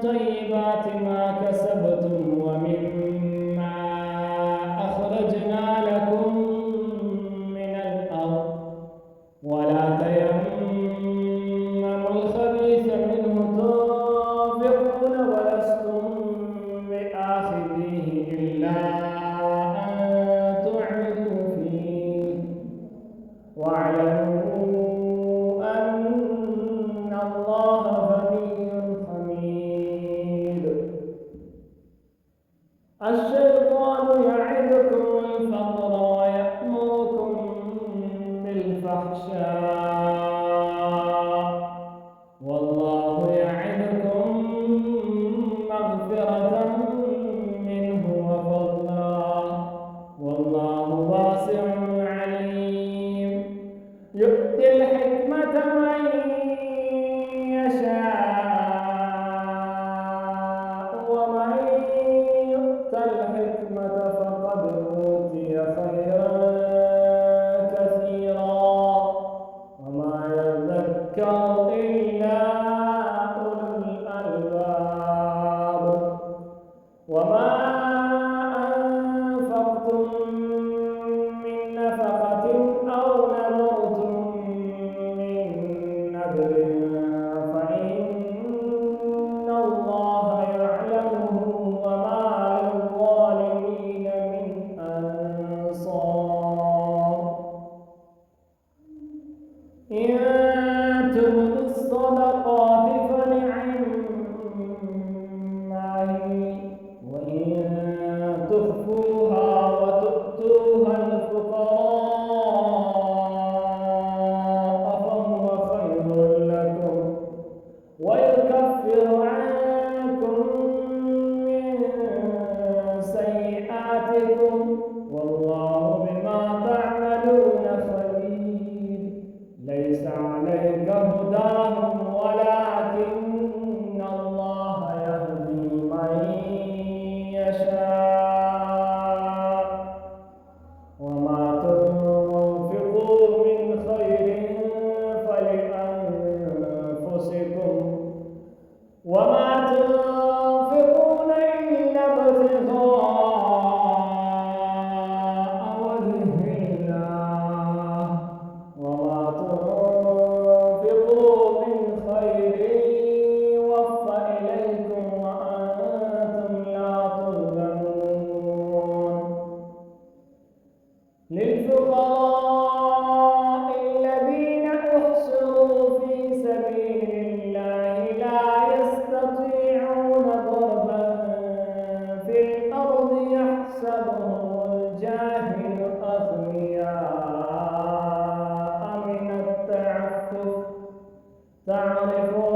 طيبات ما كسبتم ومما أخرجنا لكم من الأرض ولا تيمموا الخبيث منه تنفقون ولستم بآخذيه إلا أن تعملوا فيه واعلموا أن الله غني حميد. الشيطان يعدكم الفقر ويأمركم بالفحشاء والله يعدكم مغفرة منه وفضلا والله واسع عليم. يؤتي الحكمة من يشاء ومن يؤت الحكمة فقد أوتي خيرا كثيرا وما يذكر إلا أولو الألباب. وما أنفقتم من نفقة أو نذرتم من نذر فإن الله يعلمه وما للظالمين من أنصار. إن تبدوا الصدقات فنعما هي وإن تخفوها وتؤتوها الفقراء فهو خير لكم ويكفر عنكم من سيئاتكم والله بما تعملون خبير. ليس عليك هداهم ولكن الله يهدي من يشاء وما تنفقوا من خير فلأنفسكم وما تنفقون إلا ابتغاء وجه الله وما تنفقوا من خير يوفى إليكم وأنتم لا تظلمون. للفقراء الذين أحصروا في سبيل الله لا يستطيعون ضربا في الأرض يحسبهم الجاهل أغنياء من التعفف تعرفون